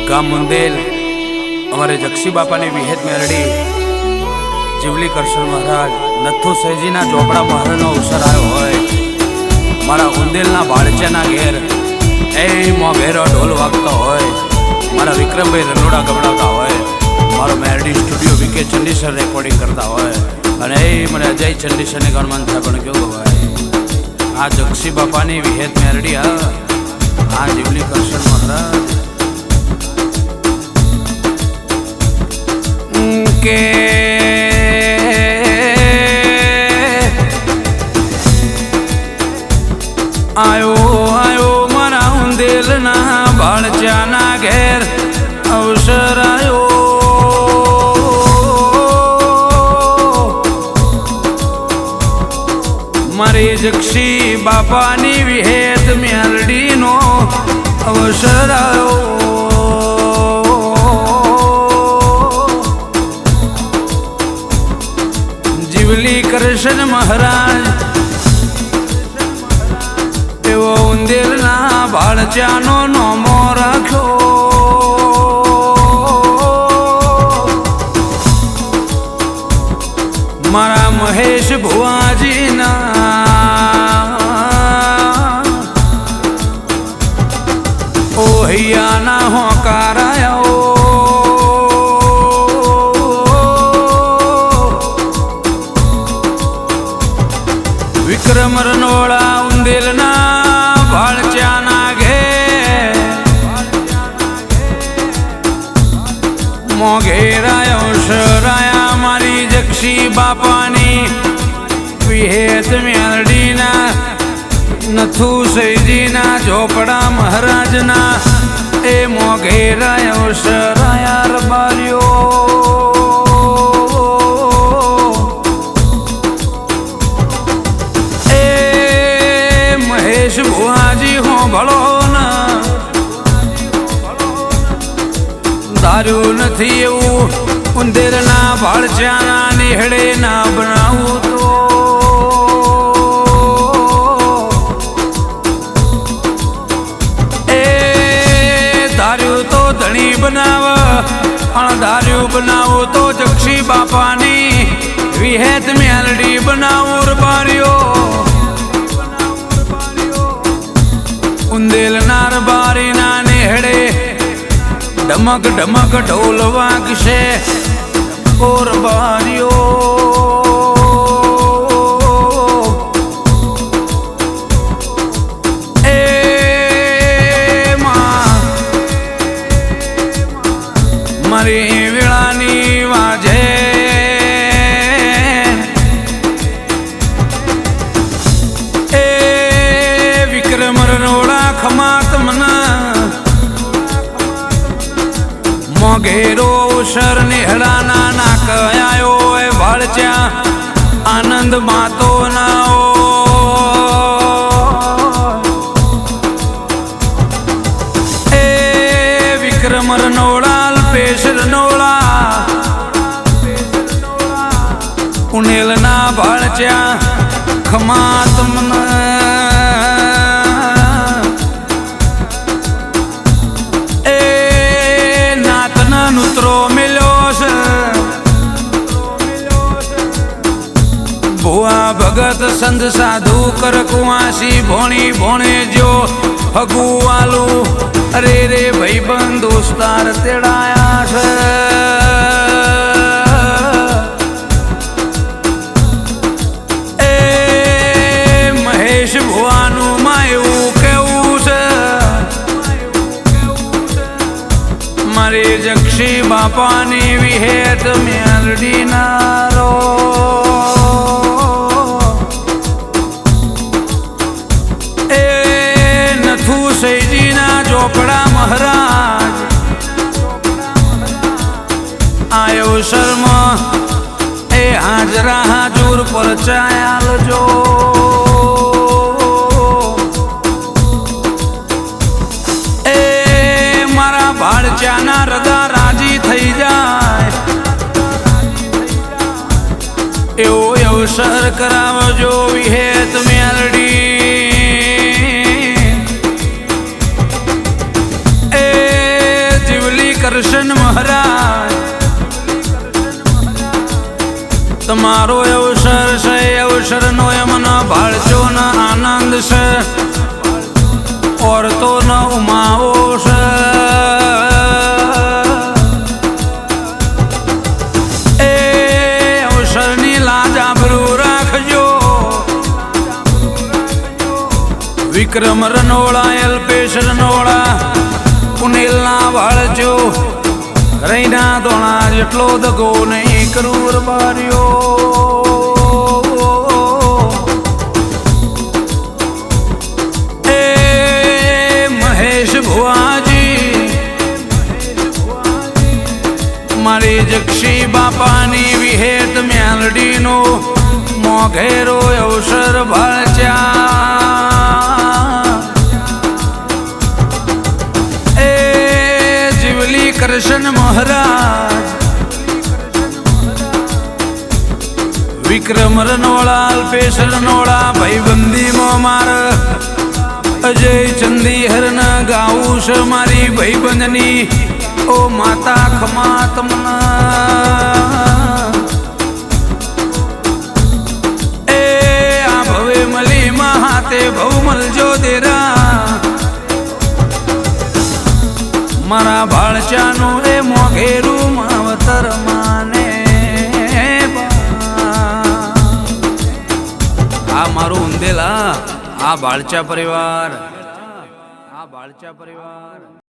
ગામ મુંદેલ અમારે જક્ષી બાપાની વિહેત મેરડી જીવલી કરશન મહારાજ નથુ સહેજીના ચોપડા મહારાજનો અવસર આવ્યો હોય મારા ઉંદેલના બાળચાના ઘેર એ મોઘેરો ઢોલ વાગતો હોય મારા વિક્રમભાઈ રનોડા ગવડાવતા હોય મારો મેરડી સ્ટુડિયો વીકે ચંડીસર રેકોર્ડિંગ કરતા હોય અને એ મને અજય ચંડીસરને ગણમાન થાય પણ કેવું હોય આ જક્ષી બાપાની વિહેત મેરડી આ જીવલી કરશન મહારાજ કે આયો મારા ઉંદેલના બાળચાના ઘેર અવસર આયો મારી જક્ષી બાપાની વિહેત મેરડીનો અવસર આયો જીવલી કરશન મહારાજ એવો ઉંદેલના બાળચાનો નોમો રાખ્યો મારા મહેશ ભુવાજીના ઓહિયાના હોકારાયો વિક્રમ રનોડા ઉંદેલના બાળચાના ઘેર મોઘેરાયો શરાયા મારી જક્ષી બાપાની વિહેત મેરડીના નથુ સૈજીના ચોપડા મહારાજના એ મોઘેરાયો શરાયા રબાર્યો ભુવાજી હો ભળો ના ધાર્યું નથી એવું ઉંદેરના ભાળચાના નિહળે ના બનાવું તો એ ધાર્યું તો ધણી બનાવ અણધાર્યું બનાવું તો જક્ષી બાપાની વિહેત મેલડી બનાવું રબાર્યો ઉંદેલના રબારીના નેહડે ડમક ડમક ઢોલ વાગશે ઓ રબારીઓ એ મારી વેળાની વાજે એ વિક્રમ રનોડા ખમાત મના મોઘેરો અવસર નિહળાના ના કયાયો એ વાળચ્યા આનંદ માતો ના એ વિક્રમ રનોડા અલ્પેશ રનોડા ઉનેલના વાળચ્યા ખમાત મના નુત્રો મિલ્યો છે ભુવા ભગત સંત સાધુ કરકુવાસી ભોણી ભોણે જો હગુવાલું અરે રે ભાઈબંધ દોસ્તાર તેડાયા છે એ મહેશ ભુવાનું માં એવું કેવું છે મારી જક્ષી બાપાની વિહેત મેલડી નારો એ નથુ સૈજીના ચોપડા મહારાજ આયો શર્મા એ હાજરા હાજુર પર ચાયાલજો બાળચાના હૃદય રાજી થઈ જાય એવો અવસર કરાવજો વિહેત મેલડી એ જીવલી ઓરતો ન ઉમાવો છે એ અવસરની લાજ આબરૂ રાખજો વિક્રમ રનોળા અલ્પેશ રનોળા પુનેલના વાળજો રૈના દોણા જેટલો દગો નહીં ક્રૂર બાર્યો એ મહેશ ભુવાજી મારી જક્ષી બાપાની વિહેત મેલડીનો મોઘેરો અવસર ભાળચ્યા એ જીવલી કૃષ્ણ મહારાજ વિક્રમ રનોળા અલ્પેશ રનોળા ભાઈબંધીમાં માર અજય ચંદીહર ના ગાવું છે મારી ભાઈબંધની ઓ માતા ખમા તમના એ આ ભવે મલી હાથે ભવ મળજો દેરા મારા ભાળચાનું એ મોઘેરું માવતર માને આ મારું ઉંદેલા આ બાળચા પરિવાર